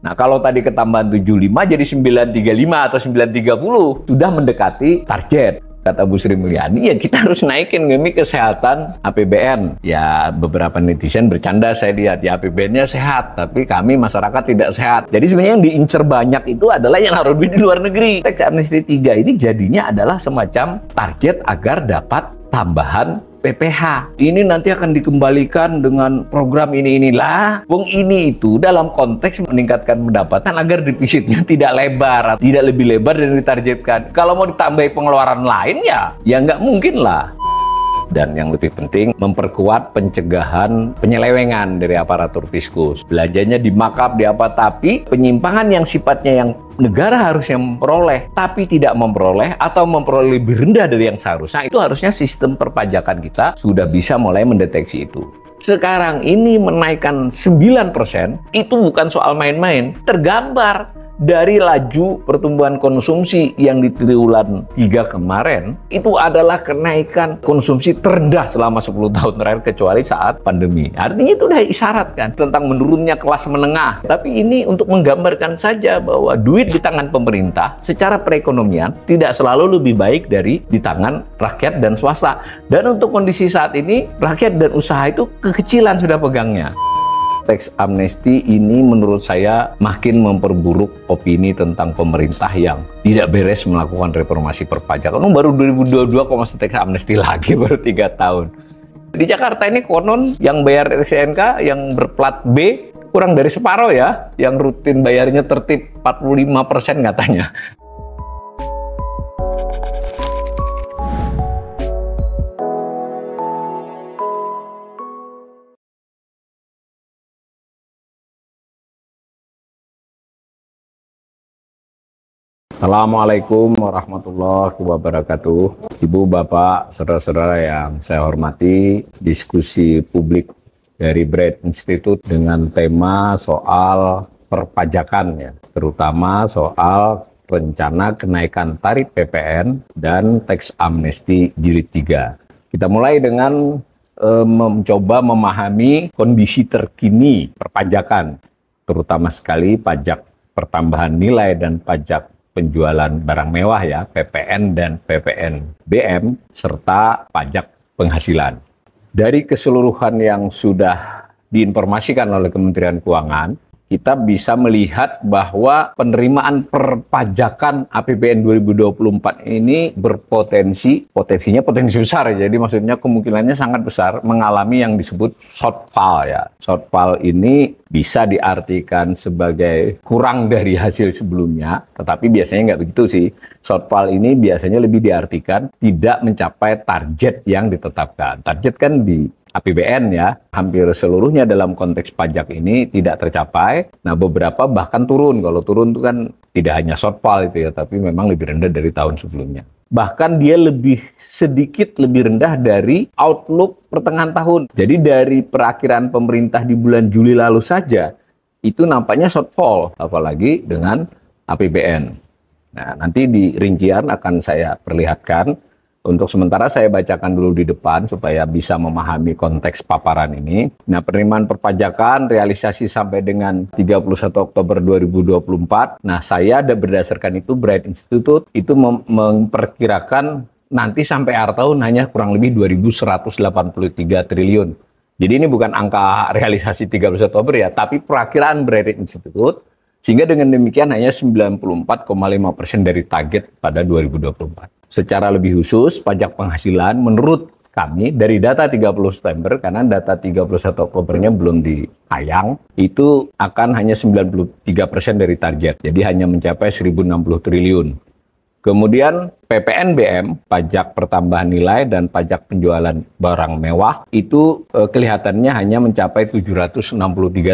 Nah, kalau tadi ketambahan 75 jadi 935 atau 930 sudah mendekati target. Kata Bu Sri Mulyani, ya kita harus naikin demi kesehatan APBN. Ya beberapa netizen bercanda saya lihat, ya APBN-nya sehat, tapi kami masyarakat tidak sehat. Jadi sebenarnya yang diincer banyak itu adalah yang harus di luar negeri. Teks amnesti 3 ini jadinya adalah semacam target agar dapat tambahan PPh. Ini nanti akan dikembalikan dengan program inilah. Wong ini itu dalam konteks meningkatkan pendapatan agar defisitnya tidak lebar, tidak lebih lebar dari ditargetkan. Kalau mau ditambahi pengeluaran lain ya nggak mungkin lah. Dan yang lebih penting, memperkuat pencegahan penyelewengan dari aparatur fiskus. Belanjanya di markup, di apa, tapi penyimpangan yang sifatnya yang negara harusnya memperoleh, tapi tidak memperoleh atau memperoleh lebih rendah dari yang seharusnya, itu harusnya sistem perpajakan kita sudah bisa mulai mendeteksi itu. Sekarang ini menaikkan 9%, itu bukan soal main-main, tergambar dari laju pertumbuhan konsumsi yang di triwulan 3 kemarin, itu adalah kenaikan konsumsi terendah selama 10 tahun terakhir kecuali saat pandemi. Artinya itu udah isyaratkan tentang menurunnya kelas menengah. Tapi ini untuk menggambarkan saja bahwa duit di tangan pemerintah secara perekonomian tidak selalu lebih baik dari di tangan rakyat dan swasta. Dan untuk kondisi saat ini, rakyat dan usaha itu kekecilan sudah pegangnya. Teks amnesti ini menurut saya makin memperburuk opini tentang pemerintah yang tidak beres melakukan reformasi perpajakan. Baru 2022 kok masih teks amnesti lagi, baru 3 tahun. Di Jakarta ini konon yang bayar STNK yang berplat B kurang dari separuh ya, yang rutin bayarnya tertib 45% katanya. Assalamualaikum warahmatullahi wabarakatuh. Ibu, Bapak, saudara-saudara yang saya hormati, diskusi publik dari Bread Institute dengan tema soal perpajakan ya, terutama soal rencana kenaikan tarif PPN dan teks amnesti jilid 3. Kita mulai dengan mencoba memahami kondisi terkini perpajakan, terutama sekali pajak pertambahan nilai dan pajak penjualan barang mewah ya, PPN dan PPNBM, serta pajak penghasilan. Dari keseluruhan yang sudah diinformasikan oleh Kementerian Keuangan, kita bisa melihat bahwa penerimaan perpajakan APBN 2024 ini potensinya potensi besar. Jadi maksudnya kemungkinannya sangat besar mengalami yang disebut shortfall ya. Shortfall ini bisa diartikan sebagai kurang dari hasil sebelumnya, tetapi biasanya nggak begitu sih. Shortfall ini biasanya lebih diartikan tidak mencapai target yang ditetapkan. Target kan di APBN ya, hampir seluruhnya dalam konteks pajak ini tidak tercapai. Nah, beberapa bahkan turun. Kalau turun itu kan tidak hanya shortfall itu ya, tapi memang lebih rendah dari tahun sebelumnya. Bahkan dia sedikit lebih rendah dari outlook pertengahan tahun. Jadi dari perakhiran pemerintah di bulan Juli lalu saja, itu nampaknya shortfall, apalagi dengan APBN. Nah, nanti di rincian akan saya perlihatkan. Untuk sementara saya bacakan dulu di depan supaya bisa memahami konteks paparan ini. Nah, penerimaan perpajakan realisasi sampai dengan 31 Oktober 2024. Nah, saya berdasarkan itu Bread Institute itu memperkirakan nanti sampai akhir tahun hanya kurang lebih 2.183 triliun. Jadi ini bukan angka realisasi 31 Oktober ya, tapi perakiraan Bread Institute. Sehingga dengan demikian hanya 94,5% dari target pada 2024. Secara lebih khusus, pajak penghasilan menurut kami dari data 30 September, karena data 31 Oktobernya belum ditayang, itu akan hanya 93% dari target. Jadi hanya mencapai 1.060 triliun. Kemudian PPNBM, pajak pertambahan nilai dan pajak penjualan barang mewah, itu kelihatannya hanya mencapai 763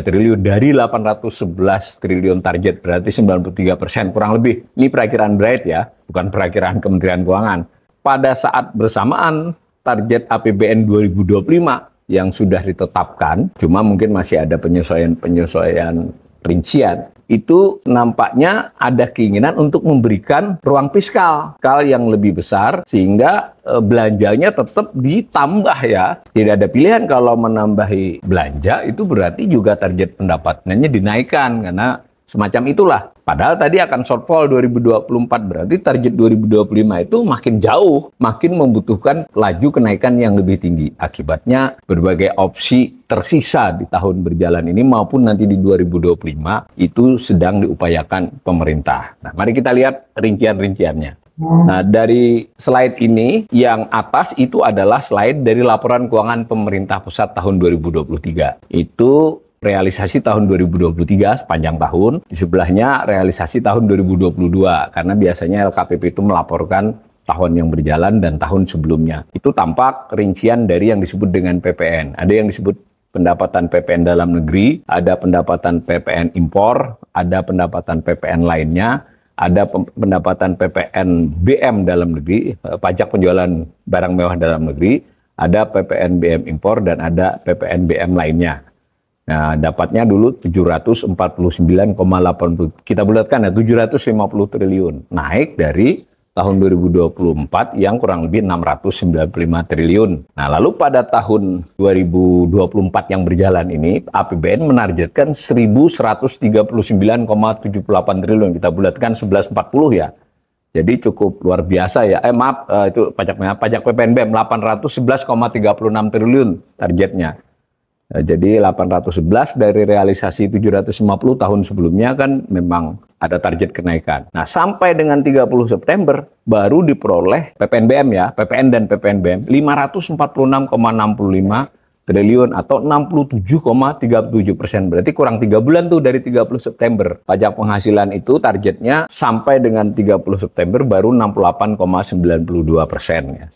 triliun dari 811 triliun target, berarti 93% kurang lebih. Ini perakiraan Bread ya, bukan perakiraan Kementerian Keuangan. Pada saat bersamaan, target APBN 2025 yang sudah ditetapkan, cuma mungkin masih ada penyesuaian rincian, itu nampaknya ada keinginan untuk memberikan ruang fiskal yang lebih besar sehingga belanjanya tetap ditambah ya. Tidak ada pilihan kalau menambahi belanja, itu berarti juga target pendapatannya dinaikkan karena Semacam itulah. Padahal tadi akan shortfall 2024, berarti target 2025 itu makin jauh, makin membutuhkan laju kenaikan yang lebih tinggi. Akibatnya berbagai opsi tersisa di tahun berjalan ini maupun nanti di 2025 itu sedang diupayakan pemerintah. Nah, mari kita lihat rincian-rinciannya. Nah, dari slide ini, yang atas itu adalah slide dari laporan keuangan pemerintah pusat tahun 2023. Itu realisasi tahun 2023 sepanjang tahun, di sebelahnya realisasi tahun 2022, karena biasanya LKPP itu melaporkan tahun yang berjalan dan tahun sebelumnya. Itu tampak rincian dari yang disebut dengan PPN. Ada yang disebut pendapatan PPN dalam negeri, ada pendapatan PPN impor, ada pendapatan PPN lainnya, ada pendapatan PPN BM dalam negeri, pajak penjualan barang mewah dalam negeri, ada PPN BM impor, dan ada PPN BM lainnya. Nah, dapatnya dulu 749,80, kita bulatkan ya, 750 triliun. Naik dari tahun 2024 yang kurang lebih 695 triliun. Nah, lalu pada tahun 2024 yang berjalan ini, APBN menargetkan 1.139,78 triliun. Kita bulatkan 1140 ya. Jadi cukup luar biasa ya. Itu pajak PPNBM 811,36 triliun targetnya. Jadi 811 dari realisasi 750 tahun sebelumnya kan memang ada target kenaikan. Nah, sampai dengan 30 September baru diperoleh PPNBM ya, PPN dan PPNBM 546,65 triliun atau 67,37%. Berarti kurang 3 bulan tuh dari 30 September. Pajak penghasilan itu targetnya sampai dengan 30 September baru 68,92% ya.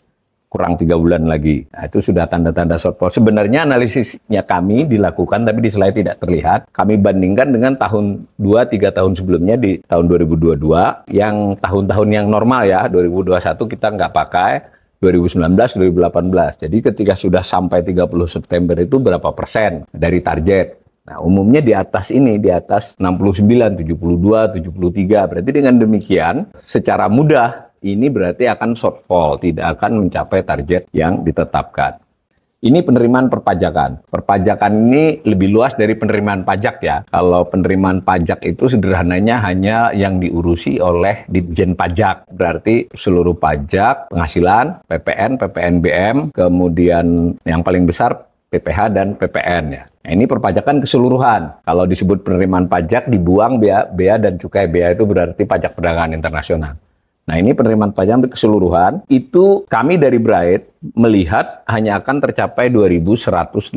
Kurang 3 bulan lagi. Nah, itu sudah tanda-tanda shortfall. Sebenarnya analisisnya kami dilakukan, tapi di slide tidak terlihat. Kami bandingkan dengan tahun 2-3 tahun sebelumnya di tahun 2022, yang tahun-tahun yang normal ya, 2021 kita nggak pakai, 2019, 2018. Jadi ketika sudah sampai 30 September itu berapa persen dari target? Nah, umumnya di atas ini, di atas 69, 72, 73. Berarti dengan demikian, secara mudah, ini berarti akan shortfall, tidak akan mencapai target yang ditetapkan. Ini penerimaan perpajakan. Perpajakan ini lebih luas dari penerimaan pajak ya. Kalau penerimaan pajak itu sederhananya hanya yang diurusi oleh Ditjen Pajak. Berarti seluruh pajak, penghasilan, PPN, PPNBM, kemudian yang paling besar PPH dan PPN ya. Nah, ini perpajakan keseluruhan. Kalau disebut penerimaan pajak dibuang bea dan cukai. Bea itu berarti pajak perdagangan internasional. Nah, ini penerimaan pajak keseluruhan, itu kami dari Bright melihat hanya akan tercapai 2.182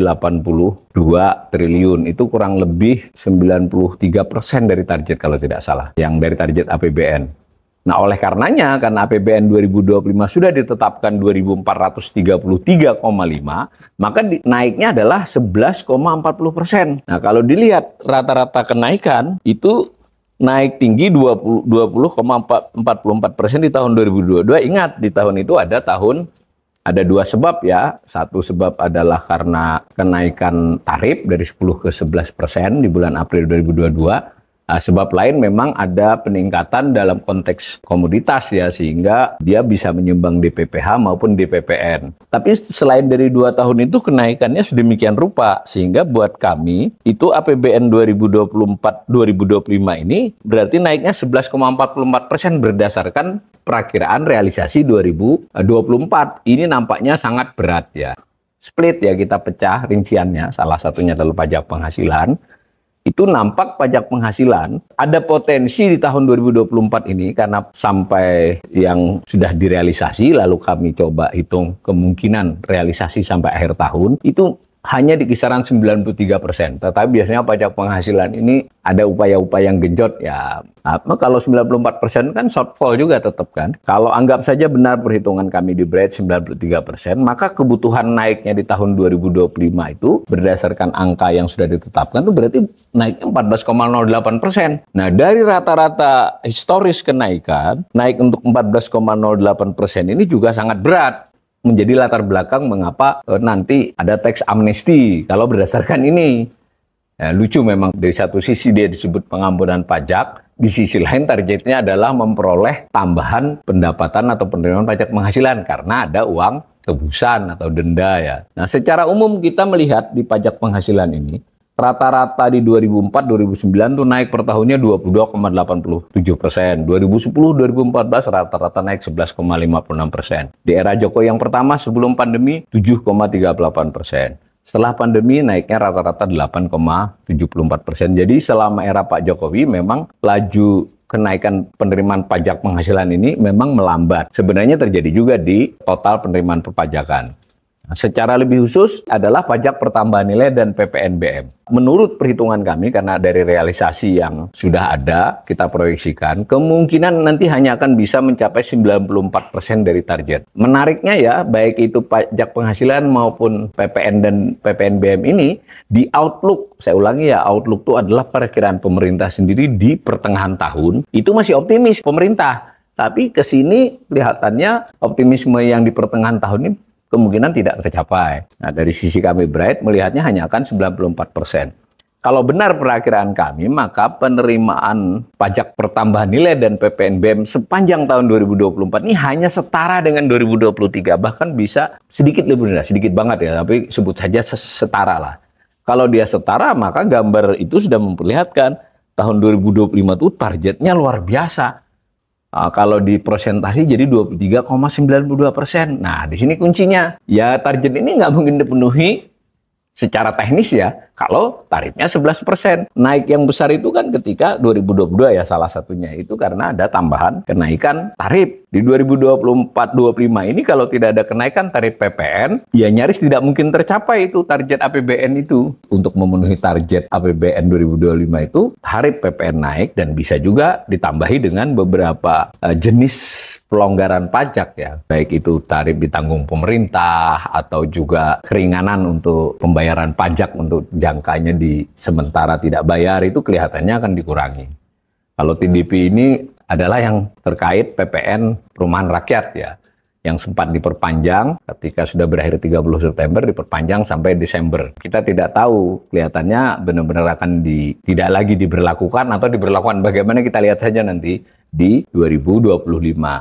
triliun. Itu kurang lebih 93% dari target kalau tidak salah, yang dari target APBN. Nah, oleh karenanya, karena APBN 2025 sudah ditetapkan 2.433,5, maka naiknya adalah 11,40%. Nah, kalau dilihat rata-rata kenaikan, itu naik tinggi 20,44% di tahun 2022. Ingat, di tahun itu ada dua sebab ya. Satu sebab adalah karena kenaikan tarif dari 10 ke 11% di bulan April 2022. Nah, sebab lain memang ada peningkatan dalam konteks komoditas ya, sehingga dia bisa menyumbang DPPH maupun DPPN. Tapi selain dari 2 tahun itu kenaikannya sedemikian rupa, sehingga buat kami itu APBN 2024-2025 ini berarti naiknya 11,44% berdasarkan perakiraan realisasi 2024. Ini nampaknya sangat berat ya. Split ya, kita pecah rinciannya, salah satunya adalah pajak penghasilan. Itu nampak pajak penghasilan ada potensi di tahun 2024 ini, karena sampai yang sudah direalisasi, lalu kami coba hitung kemungkinan realisasi sampai akhir tahun, itu hanya di kisaran 93%. Tetapi biasanya pajak penghasilan ini ada upaya-upaya yang genjot ya. Kalau 94% kan shortfall juga tetap kan. Kalau anggap saja benar perhitungan kami di Bright 93%, maka kebutuhan naiknya di tahun 2025 itu berdasarkan angka yang sudah ditetapkan itu berarti naiknya 14,08%. Nah, dari rata-rata historis kenaikan, naik untuk 14,08% ini juga sangat berat. Menjadi latar belakang mengapa nanti ada tax amnesty kalau berdasarkan ini. Nah, lucu memang, dari satu sisi dia disebut pengampunan pajak, di sisi lain targetnya adalah memperoleh tambahan pendapatan atau penerimaan pajak penghasilan karena ada uang tebusan atau denda ya. Nah, secara umum kita melihat di pajak penghasilan ini, Rata-rata di 2004-2009 tuh naik per tahunnya 22,87%. 2010-2014 rata-rata naik 11,56%. Di era Jokowi yang pertama sebelum pandemi 7,38%. Setelah pandemi naiknya rata-rata 8,74%. Jadi selama era Pak Jokowi memang laju kenaikan penerimaan pajak penghasilan ini memang melambat. Sebenarnya terjadi juga di total penerimaan perpajakan. Secara lebih khusus adalah pajak pertambahan nilai dan PPNBM. Menurut perhitungan kami, karena dari realisasi yang sudah ada, kita proyeksikan, kemungkinan nanti hanya akan bisa mencapai 94% dari target. Menariknya ya, baik itu pajak penghasilan maupun PPN dan PPNBM ini, di outlook, saya ulangi ya, outlook itu adalah perkiraan pemerintah sendiri di pertengahan tahun, itu masih optimis pemerintah. Tapi ke sini kelihatannya optimisme yang di pertengahan tahun ini kemungkinan tidak tercapai. Nah, dari sisi kami Bright melihatnya hanya akan 94%. Kalau benar perakiraan kami, maka penerimaan pajak pertambahan nilai dan PPNBM sepanjang tahun 2024 ini hanya setara dengan 2023. Bahkan bisa sedikit lebih rendah, sedikit banget ya, tapi sebut saja setara lah. Kalau dia setara, maka gambar itu sudah memperlihatkan tahun 2025 itu targetnya luar biasa. Kalau di persentase jadi 23,92%. Nah, di sini kuncinya. Ya, target ini nggak mungkin dipenuhi secara teknis ya, kalau tarifnya 11%. Naik yang besar itu kan ketika 2022 ya, salah satunya itu karena ada tambahan kenaikan tarif. Di 2024-25 ini kalau tidak ada kenaikan tarif PPN, ya nyaris tidak mungkin tercapai itu target APBN itu. Untuk memenuhi target APBN 2025 itu, tarif PPN naik dan bisa juga ditambahi dengan beberapa jenis pelonggaran pajak ya. Baik itu tarif ditanggung pemerintah atau juga keringanan untuk pembayaran pajak untuk jangkanya di sementara tidak bayar, itu kelihatannya akan dikurangi. Kalau TDP ini adalah yang terkait PPN perumahan rakyat ya, yang sempat diperpanjang ketika sudah berakhir 30 September, diperpanjang sampai Desember. Kita tidak tahu, kelihatannya benar-benar akan tidak lagi diberlakukan atau diberlakukan bagaimana, kita lihat saja nanti di 2025.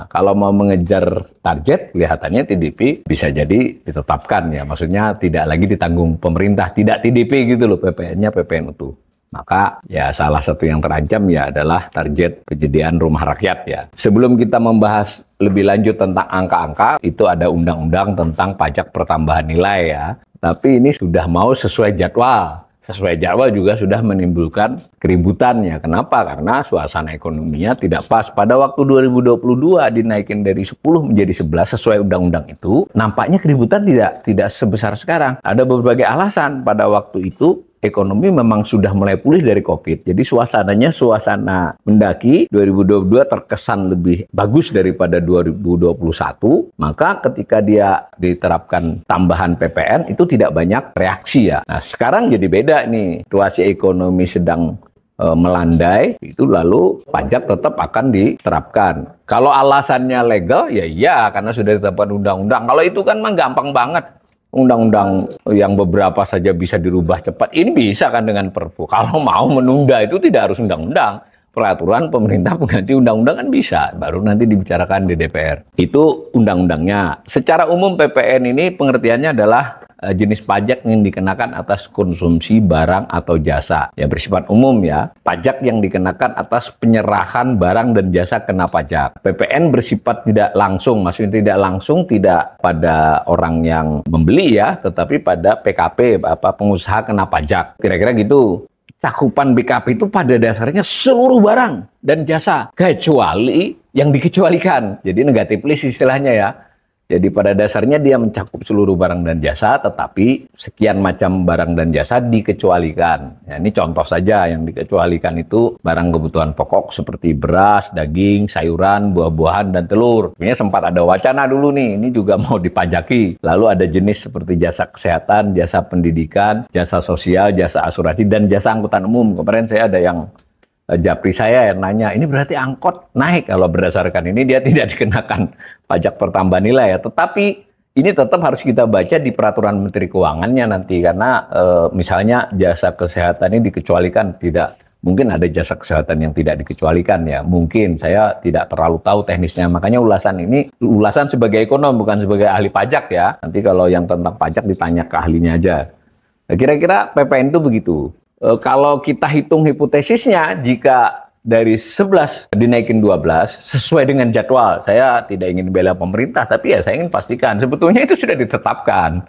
Kalau mau mengejar target, kelihatannya TDP bisa jadi ditetapkan ya, maksudnya tidak lagi ditanggung pemerintah, tidak TDP gitu loh, PPN-nya PPN utuh. Maka ya salah satu yang terancam ya adalah target penyediaan rumah rakyat ya. Sebelum kita membahas lebih lanjut tentang angka-angka, itu ada undang-undang tentang pajak pertambahan nilai ya. Tapi ini sudah mau sesuai jadwal. Sesuai jadwal juga sudah menimbulkan keributan ya. Kenapa? Karena suasana ekonominya tidak pas. Pada waktu 2022 dinaikin dari 10 menjadi 11 sesuai undang-undang itu, nampaknya keributan tidak sebesar sekarang. Ada berbagai alasan. Pada waktu itu ekonomi memang sudah mulai pulih dari COVID. Jadi suasananya suasana mendaki 2022 terkesan lebih bagus daripada 2021. Maka ketika dia diterapkan tambahan PPN itu tidak banyak reaksi ya. Nah, sekarang jadi beda nih. Situasi ekonomi sedang melandai, itu lalu pajak tetap akan diterapkan. Kalau alasannya legal, ya iya karena sudah ditetapkan undang-undang. Kalau itu kan mah gampang banget. Undang-undang yang beberapa saja bisa dirubah cepat, ini bisa kan dengan Perpu. Kalau mau menunda itu tidak harus undang-undang. Peraturan pemerintah pengganti undang-undang kan bisa, baru nanti dibicarakan di DPR. Itu undang-undangnya. Secara umum PPN ini pengertiannya adalah jenis pajak yang dikenakan atas konsumsi barang atau jasa. Ya bersifat umum ya. Pajak yang dikenakan atas penyerahan barang dan jasa kena pajak. PPN bersifat tidak langsung, maksudnya tidak langsung tidak pada orang yang membeli ya, tetapi pada PKP, pengusaha kena pajak. Kira-kira gitu. Cakupan BKP itu pada dasarnya seluruh barang dan jasa, kecuali yang dikecualikan. Jadi negatif list istilahnya ya. Jadi pada dasarnya dia mencakup seluruh barang dan jasa, tetapi sekian macam barang dan jasa dikecualikan. Ya, ini contoh saja yang dikecualikan itu barang kebutuhan pokok seperti beras, daging, sayuran, buah-buahan, dan telur. Sebenarnya sempat ada wacana dulu nih, ini juga mau dipajaki. Lalu ada jenis seperti jasa kesehatan, jasa pendidikan, jasa sosial, jasa asuransi, dan jasa angkutan umum. Kemarin saya ada yang japri saya yang nanya, ini berarti angkot naik. Kalau berdasarkan ini dia tidak dikenakan pajak pertambahan nilai ya. Tetapi ini tetap harus kita baca di peraturan Menteri Keuangannya nanti. Karena misalnya jasa kesehatan ini dikecualikan, tidak mungkin ada jasa kesehatan yang tidak dikecualikan ya. Mungkin saya tidak terlalu tahu teknisnya. Makanya ulasan ini, ulasan sebagai ekonom bukan sebagai ahli pajak ya. Nanti kalau yang tentang pajak ditanya ke ahlinya aja. Kira-kira PPN itu begitu. Kalau kita hitung hipotesisnya, jika dari 11 dinaikin 12 sesuai dengan jadwal, saya tidak ingin bela pemerintah, tapi ya saya ingin pastikan sebetulnya itu sudah ditetapkan.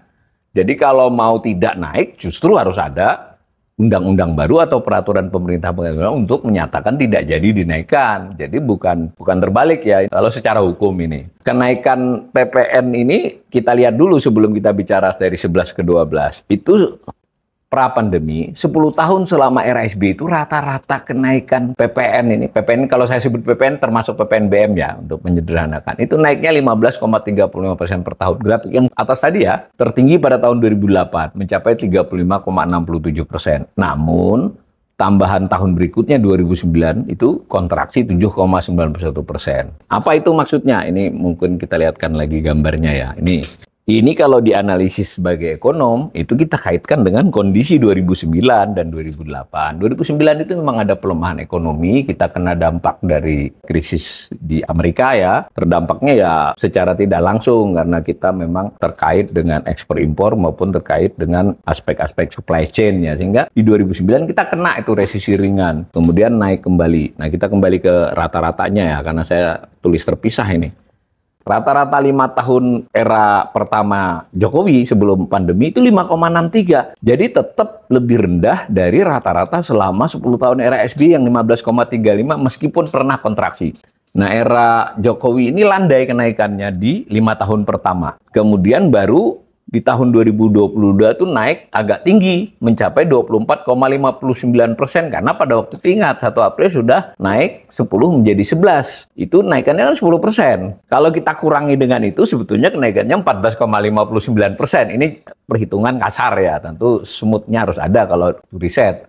Jadi kalau mau tidak naik, justru harus ada undang-undang baru atau peraturan pemerintah untuk menyatakan tidak jadi dinaikkan. Jadi bukan terbalik ya. Kalau secara hukum ini, kenaikan PPN ini kita lihat dulu sebelum kita bicara dari 11 ke 12. Itu pra-pandemi, 10 tahun selama era SBY itu rata-rata kenaikan PPN ini. PPN kalau saya sebut PPN termasuk PPNBM ya, untuk menyederhanakan. Itu naiknya 15,35% per tahun. Grafik yang atas tadi ya, tertinggi pada tahun 2008, mencapai 35,67%. Namun, tambahan tahun berikutnya 2009 itu kontraksi 7,91%. Apa itu maksudnya? Ini mungkin kita lihatkan lagi gambarnya ya. Ini kalau dianalisis sebagai ekonom, itu kita kaitkan dengan kondisi 2009 dan 2008. 2009 itu memang ada pelemahan ekonomi, kita kena dampak dari krisis di Amerika ya. Terdampaknya ya secara tidak langsung karena kita memang terkait dengan ekspor impor maupun terkait dengan aspek-aspek supply chain ya. Sehingga di 2009 kita kena itu resesi ringan, kemudian naik kembali. Nah kita kembali ke rata-ratanya ya, karena saya tulis terpisah ini. Rata-rata 5 tahun era pertama Jokowi sebelum pandemi itu 5,63. Jadi tetap lebih rendah dari rata-rata selama 10 tahun era SBY yang 15,35 meskipun pernah kontraksi. Nah era Jokowi ini landai kenaikannya di 5 tahun pertama. Kemudian baru di tahun 2022 itu naik agak tinggi, mencapai 24,59%. Karena pada waktu itu ingat, 1 April sudah naik 10 menjadi 11. Itu naikannya kan 10%. Kalau kita kurangi dengan itu, sebetulnya kenaikannya 14,59%. Ini perhitungan kasar ya, tentu smooth-nya harus ada kalau riset.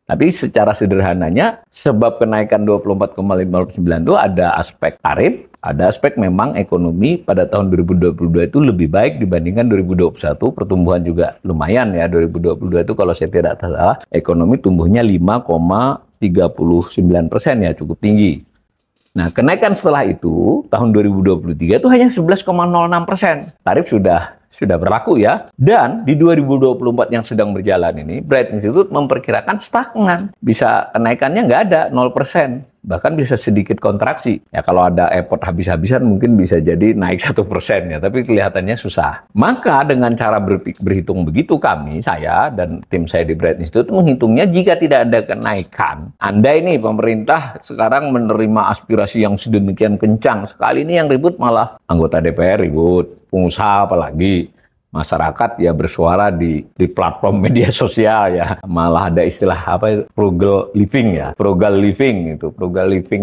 Tapi secara sederhananya, sebab kenaikan 24,59 itu ada aspek tarif, ada aspek memang ekonomi pada tahun 2022 itu lebih baik dibandingkan 2021. Pertumbuhan juga lumayan ya, 2022 itu kalau saya tidak salah, ekonomi tumbuhnya 5,39% ya, cukup tinggi. Nah, kenaikan setelah itu, tahun 2023 itu hanya 11,06%. Tarif sudah berlaku ya. Dan di 2024 yang sedang berjalan ini, Bright Institute memperkirakan stagnan. Bisa kenaikannya nggak ada, 0%. Bahkan bisa sedikit kontraksi. Ya kalau ada airport habis-habisan mungkin bisa jadi naik 1% ya. Tapi kelihatannya susah. Maka dengan cara berhitung begitu saya dan tim saya di Bright Institute menghitungnya jika tidak ada kenaikan. Andai ini pemerintah sekarang menerima aspirasi yang sedemikian kencang. Sekali ini yang ribut malah anggota DPR ribut. Pengusaha apalagi, masyarakat ya bersuara di platform media sosial ya, malah ada istilah frugal living ya, frugal living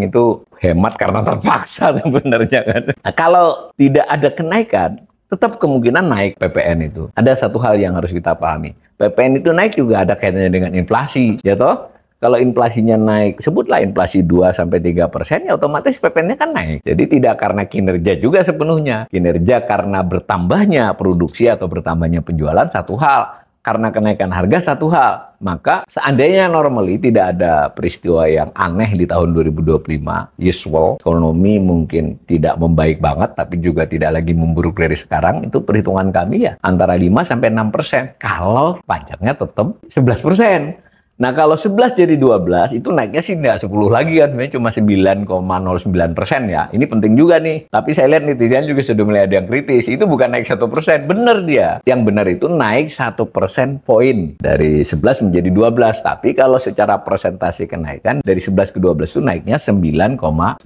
itu hemat karena terpaksa sebenarnya kan. Nah, kalau tidak ada kenaikan, tetap kemungkinan naik PPN itu. Ada satu hal yang harus kita pahami, PPN itu naik juga ada kaitannya dengan inflasi, ya toh. Kalau inflasinya naik, sebutlah inflasi 2-3%, ya otomatis PPN-nya kan naik. Jadi tidak karena kinerja juga sepenuhnya. Kinerja karena bertambahnya produksi atau bertambahnya penjualan satu hal. Karena kenaikan harga satu hal. Maka seandainya normally tidak ada peristiwa yang aneh di tahun 2025, usual, ekonomi mungkin tidak membaik banget, tapi juga tidak lagi memburuk dari sekarang, itu perhitungan kami ya antara 5-6%. Kalau pajaknya tetap 11%. Nah kalau 11 jadi 12 itu naiknya sih nggak 10 lagi kan, sebenarnya cuma 9,09% ya. Ini penting juga nih. Tapi saya lihat netizen juga sudah mulai ada yang kritis. Itu bukan naik 1%, bener dia. Yang benar itu naik 1% poin dari 11 menjadi 12. Tapi kalau secara persentase kenaikan dari 11 ke 12 itu naiknya 9,09%.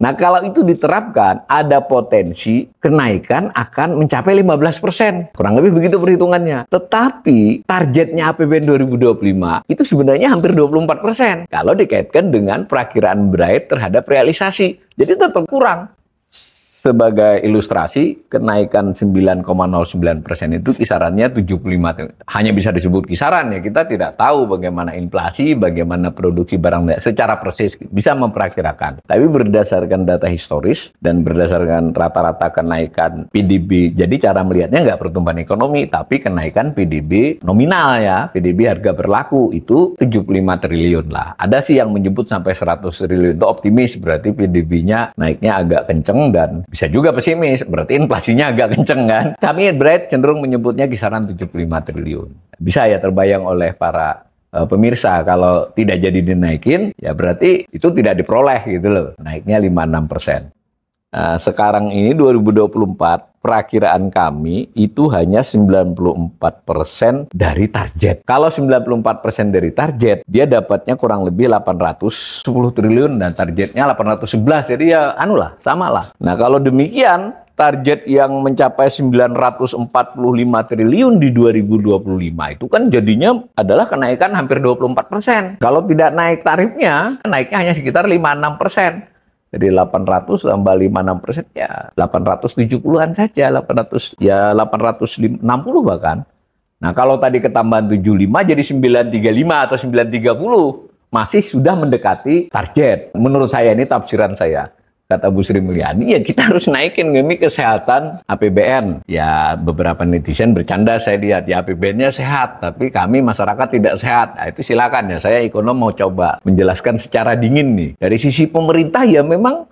Nah, kalau itu diterapkan, ada potensi kenaikan akan mencapai 15%. Kurang lebih begitu perhitungannya. Tetapi, targetnya APBN 2025 itu sebenarnya hampir 24%. Kalau dikaitkan dengan perakiraan Bright terhadap realisasi. Jadi tetap kurang. Sebagai ilustrasi, kenaikan 9,09% itu kisarannya 75. Hanya bisa disebut kisaran ya, kita tidak tahu bagaimana inflasi, bagaimana produksi barang secara persis, bisa memperkirakan. Tapi berdasarkan data historis dan berdasarkan rata-rata kenaikan PDB, jadi cara melihatnya nggak pertumbuhan ekonomi, tapi kenaikan PDB nominal ya, PDB harga berlaku itu 75 triliun lah. Ada sih yang menyebut sampai 100 triliun, itu optimis, berarti PDB-nya naiknya agak kenceng dan Bisa juga pesimis, berarti inflasinya agak kenceng kan. Kami Bright cenderung menyebutnya kisaran 75 triliun. Bisa ya terbayang oleh para pemirsa, kalau tidak jadi dinaikin, ya berarti itu tidak diperoleh gitu loh. Naiknya 5-6%. Nah, sekarang ini 2024, perakiraan kami itu hanya 94% dari target. Kalau 94% dari target, dia dapatnya kurang lebih 810 triliun dan targetnya 811. Jadi ya anulah, samalah. Nah, kalau demikian, target yang mencapai 945 triliun di 2025 itu kan jadinya adalah kenaikan hampir 24%. Kalau tidak naik tarifnya, naiknya hanya sekitar 5-6%. Jadi 800 tambah 5-6% ya 870-an saja, 860 bahkan. Nah, kalau tadi ketambahan 75 jadi 935 atau 930 masih sudah mendekati target. Menurut saya, ini tafsiran saya. Kata Bu Sri Mulyani, ya kita harus naikin demi kesehatan APBN. Ya beberapa netizen bercanda, saya lihat ya APBN-nya sehat, tapi kami masyarakat tidak sehat. Nah, itu silakan ya, saya ekonom mau coba menjelaskan secara dingin nih. Dari sisi pemerintah ya memang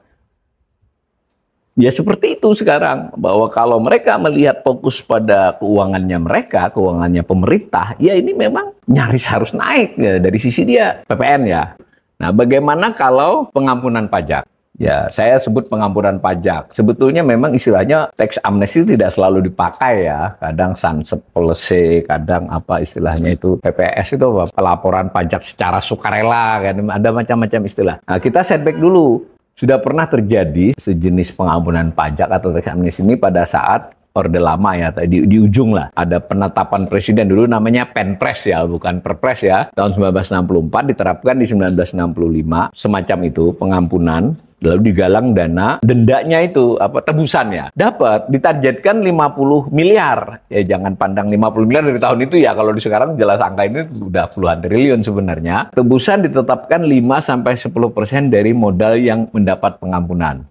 ya seperti itu sekarang. Bahwa kalau mereka melihat fokus pada keuangannya mereka, keuangannya pemerintah, ya ini memang nyaris harus naik ya, dari sisi dia PPN ya. Nah, bagaimana kalau pengampunan pajak? Ya, saya sebut pengampunan pajak. Sebetulnya memang istilahnya tax amnesty tidak selalu dipakai ya. Kadang sunset policy, kadang apa istilahnya itu PPS itu apa? Pelaporan pajak secara sukarela, kan ada macam-macam istilah. Nah, kita setback dulu. Sudah pernah terjadi sejenis pengampunan pajak atau tax amnesty ini pada saat Orde Lama ya, di ujung lah. Ada penetapan presiden dulu namanya Penpres ya, bukan Perpres ya. Tahun 1964 diterapkan di 1965, semacam itu pengampunan. Lalu digalang dana, dendanya itu apa tebusan ya. Dapat ditargetkan 50 miliar. Ya jangan pandang 50 miliar dari tahun itu ya. Kalau di sekarang jelas angka ini udah puluhan triliun sebenarnya. Tebusan ditetapkan 5-10% dari modal yang mendapat pengampunan.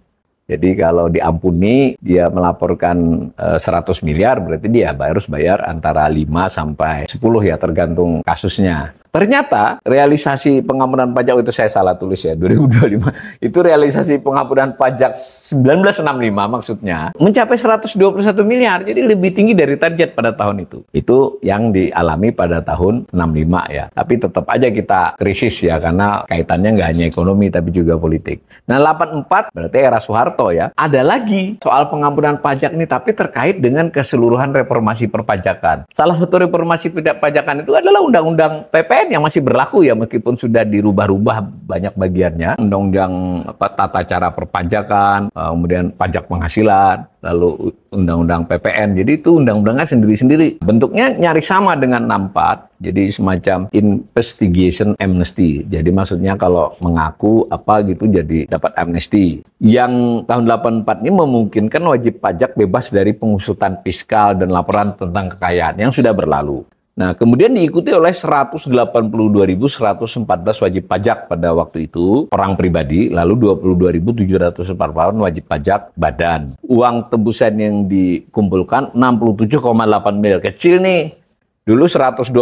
Jadi kalau diampuni, dia melaporkan 100 miliar, berarti dia harus bayar antara 5 sampai 10 ya, tergantung kasusnya. Ternyata realisasi pengampunan pajak itu saya salah tulis ya, 2025. Itu realisasi pengampunan pajak 1965 maksudnya mencapai 121 miliar. Jadi lebih tinggi dari target pada tahun itu. Itu yang dialami pada tahun 65 ya. Tapi tetap aja kita krisis ya, karena kaitannya nggak hanya ekonomi tapi juga politik. Nah, 84 berarti era Soeharto ya. Ada lagi soal pengampunan pajak ini tapi terkait dengan keseluruhan reformasi perpajakan. Salah satu reformasi perpajakan itu adalah Undang-Undang PPN yang masih berlaku ya, meskipun sudah dirubah-rubah banyak bagiannya. Undang-undang tata cara perpajakan, kemudian pajak penghasilan, lalu Undang-Undang PPN. Jadi itu undang-undangnya sendiri-sendiri. Bentuknya nyaris sama dengan 64. Jadi semacam investigation amnesty. Jadi maksudnya kalau mengaku apa gitu jadi dapat amnesti. Yang tahun 84 ini memungkinkan wajib pajak bebas dari pengusutan fiskal dan laporan tentang kekayaan yang sudah berlalu. Nah, kemudian diikuti oleh 182.114 wajib pajak pada waktu itu, orang pribadi, lalu 22.748 wajib pajak badan. Uang tebusan yang dikumpulkan 67,8 miliar. Kecil nih. Dulu 121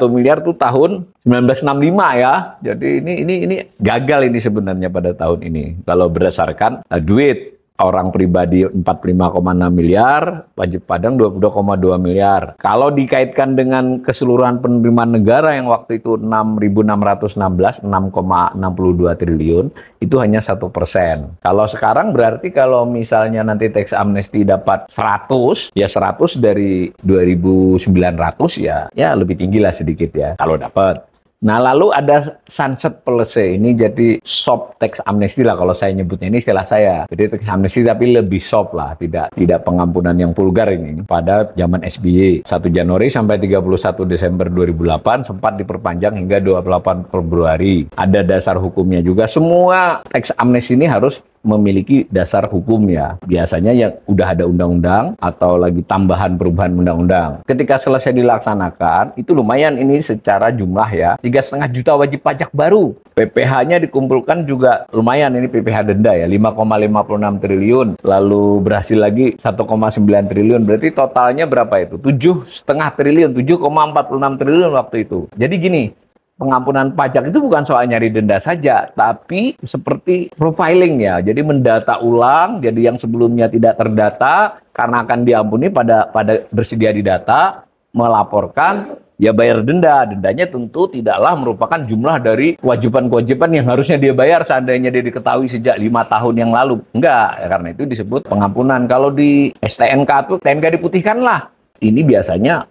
miliar tuh tahun 1965 ya. Jadi ini gagal ini sebenarnya pada tahun ini. Kalau berdasarkan duit orang pribadi 45,6 miliar, wajib pajak 22,2 miliar. Kalau dikaitkan dengan keseluruhan penerimaan negara yang waktu itu 6.616, 6,62 triliun, itu hanya 1%. Kalau sekarang berarti kalau misalnya nanti tax amnesty dapat 100, ya 100 dari 2.900 ya lebih tinggi lah sedikit ya kalau dapat. Nah, lalu ada sunset policy, ini jadi soft tax amnesty lah kalau saya nyebutnya, ini istilah saya. Jadi tax amnesty tapi lebih soft lah, tidak pengampunan yang vulgar ini. Pada zaman SBY, 1 Januari sampai 31 Desember 2008 sempat diperpanjang hingga 28 Februari. Ada dasar hukumnya juga. Semua tax amnesty ini harus memiliki dasar hukum ya. Biasanya yang udah ada undang-undang atau lagi tambahan perubahan undang-undang. Ketika selesai dilaksanakan, itu lumayan ini secara jumlah ya. 3,5 juta wajib pajak baru. PPh-nya dikumpulkan juga lumayan, ini PPh denda ya, 5,56 triliun. Lalu berhasil lagi 1,9 triliun. Berarti totalnya berapa itu? 7,5 triliun, 7,46 triliun waktu itu. Jadi gini, pengampunan pajak itu bukan soal nyari denda saja, tapi seperti profiling ya. Jadi mendata ulang, jadi yang sebelumnya tidak terdata karena akan diampuni pada bersedia didata, melaporkan, ya bayar denda. Dendanya tentu tidaklah merupakan jumlah dari kewajiban-kewajiban yang harusnya dia bayar seandainya dia diketahui sejak 5 tahun yang lalu. Enggak, ya, karena itu disebut pengampunan. Kalau di STNK itu TNK diputihkan lah. Ini biasanya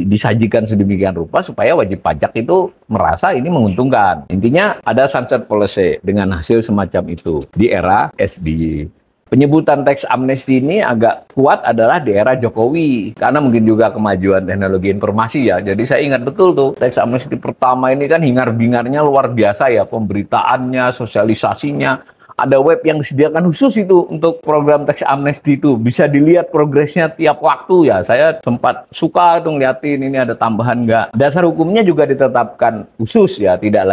disajikan sedemikian rupa supaya wajib pajak itu merasa ini menguntungkan. Intinya ada sunset policy dengan hasil semacam itu di era SBY. Penyebutan tax amnesty ini agak kuat adalah di era Jokowi, karena mungkin juga kemajuan teknologi informasi ya. Jadi saya ingat betul tuh, tax amnesty pertama ini kan hingar-bingarnya luar biasa ya, pemberitaannya, sosialisasinya. Ada web yang disediakan khusus itu untuk program tax amnesty itu. Bisa dilihat progresnya tiap waktu ya. Saya sempat suka tuh ngeliatin ini ada tambahan nggak. Dasar hukumnya juga ditetapkan khusus ya. Tidak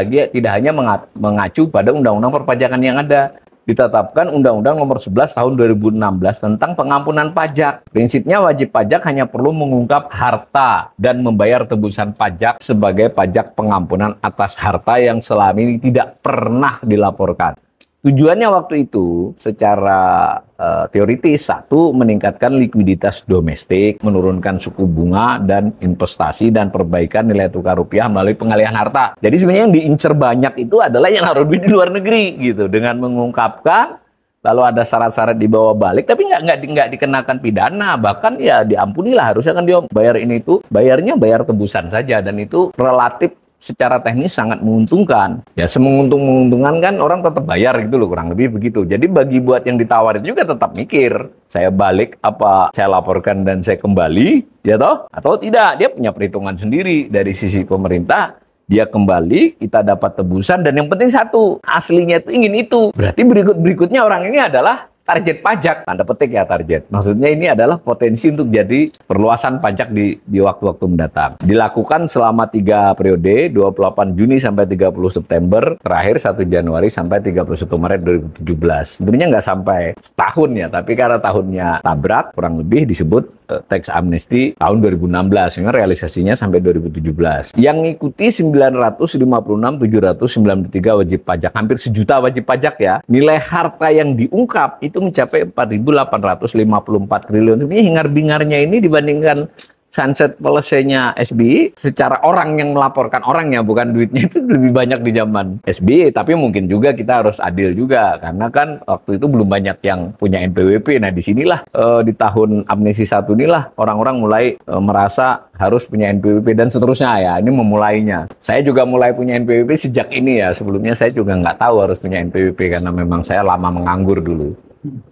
hanya mengacu pada undang-undang perpajakan yang ada. Ditetapkan Undang-Undang Nomor 11 Tahun 2016 tentang pengampunan pajak. Prinsipnya wajib pajak hanya perlu mengungkap harta dan membayar tebusan pajak sebagai pajak pengampunan atas harta yang selama ini tidak pernah dilaporkan. Tujuannya waktu itu secara teoritis, satu, meningkatkan likuiditas domestik, menurunkan suku bunga dan investasi, dan perbaikan nilai tukar rupiah melalui pengalihan harta. Jadi sebenarnya yang diincer banyak itu adalah yang naruh duit di luar negeri gitu, dengan mengungkapkan lalu ada syarat-syarat dibawa balik, tapi nggak dikenakan pidana, bahkan ya diampunilah, harusnya kan dia bayar ini itu, bayar tebusan saja, dan itu relatif secara teknis sangat menguntungkan. Ya semenguntung-menguntungkan kan orang tetap bayar gitu loh, kurang lebih begitu. Jadi bagi buat yang ditawarin juga tetap mikir, saya balik apa saya laporkan dan saya kembali, ya toh? Atau tidak, dia punya perhitungan sendiri dari sisi pemerintah. Dia kembali, kita dapat tebusan, dan yang penting satu, aslinya itu ingin itu. Berarti berikutnya orang ini adalah target pajak, tanda petik ya target. Maksudnya ini adalah potensi untuk jadi perluasan pajak di waktu-waktu mendatang. Dilakukan selama 3 periode, 28 Juni sampai 30 September, terakhir 1 Januari sampai 31 Maret 2017. Sebenarnya nggak sampai setahun ya, tapi karena tahunnya tabrak, kurang lebih disebut tax amnesty tahun 2016, sehingga realisasinya sampai 2017. Yang ngikuti 956.793 wajib pajak, hampir 1 juta wajib pajak ya. Nilai harta yang diungkap itu mencapai 4.854 triliun. Sebenarnya hingar-bingarnya ini dibandingkan sunset policy-nya SBY, secara orang yang melaporkan, orangnya bukan duitnya, itu lebih banyak di zaman SBY. Tapi mungkin juga kita harus adil juga, karena kan waktu itu belum banyak yang punya NPWP. Nah disinilah di tahun amnesti 1 inilah orang-orang mulai merasa harus punya NPWP dan seterusnya ya. Ini memulainya. Saya juga mulai punya NPWP sejak ini ya. Sebelumnya saya juga nggak tahu harus punya NPWP karena memang saya lama menganggur dulu.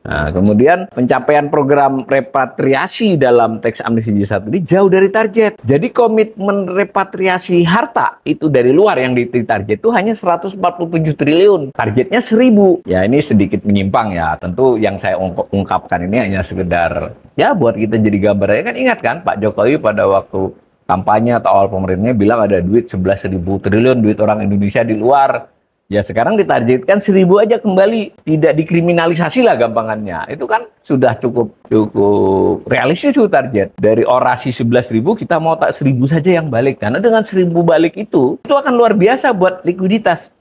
Nah, kemudian pencapaian program repatriasi dalam teks amnesti jilid 1 ini jauh dari target. Jadi komitmen repatriasi harta itu dari luar yang ditarget itu hanya 147 triliun. Targetnya 1.000. Ya ini sedikit menyimpang ya. Tentu yang saya ungkapkan ini hanya sekedar ya buat kita jadi gambarannya. Kan ingat kan Pak Jokowi pada waktu kampanye atau awal pemerintahnya bilang ada duit 11.000 triliun duit orang Indonesia di luar. Ya sekarang ditargetkan 1.000 aja kembali, tidak dikriminalisasi lah gampangannya. Itu kan sudah cukup realistis tuh target. Dari orasi 11.000 kita mau tak 1.000 saja yang balik. Karena dengan 1.000 balik itu akan luar biasa buat likuiditas.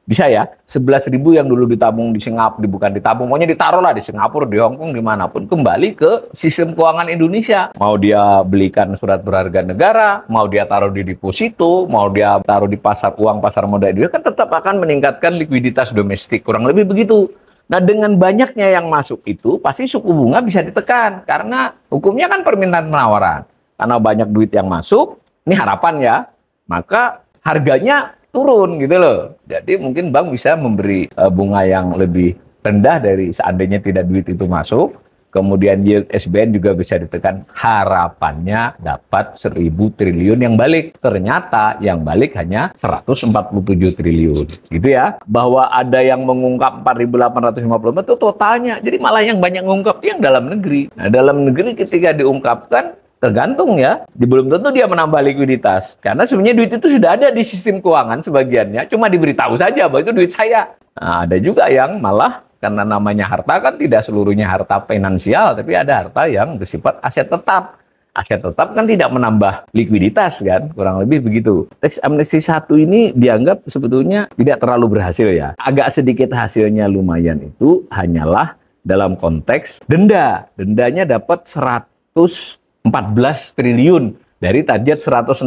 Bisa ya, 11.000 yang dulu ditabung di Singapura, bukan ditabung, pokoknya ditaruhlah di Singapura, di Hong Kong, dimanapun, kembali ke sistem keuangan Indonesia. Mau dia belikan surat berharga negara, mau dia taruh di deposito, mau dia taruh di pasar uang, pasar modal Indonesia, kan tetap akan meningkatkan likuiditas domestik, kurang lebih begitu. Nah, dengan banyaknya yang masuk itu, pasti suku bunga bisa ditekan, karena hukumnya kan permintaan penawaran. Karena banyak duit yang masuk, ini harapan ya, maka harganya turun gitu loh. Jadi mungkin bank bisa memberi bunga yang lebih rendah dari seandainya tidak duit itu masuk. Kemudian yield SBN juga bisa ditekan. Harapannya dapat 1.000 triliun yang balik. Ternyata yang balik hanya 147 triliun. Gitu ya. Bahwa ada yang mengungkap 4.850 itu totalnya. Jadi malah yang banyak mengungkap yang dalam negeri. Nah dalam negeri ketika diungkapkan tergantung ya, belum tentu dia menambah likuiditas. Karena sebenarnya duit itu sudah ada di sistem keuangan sebagiannya, cuma diberitahu saja bahwa itu duit saya. Nah, ada juga yang malah karena namanya harta kan tidak seluruhnya harta finansial, tapi ada harta yang bersifat aset tetap. aset tetap kan tidak menambah likuiditas kan, kurang lebih begitu. Teks amnesti 1 ini dianggap sebetulnya tidak terlalu berhasil ya. Agak sedikit hasilnya lumayan itu hanyalah dalam konteks denda. Dendanya dapat 114 triliun dari target 165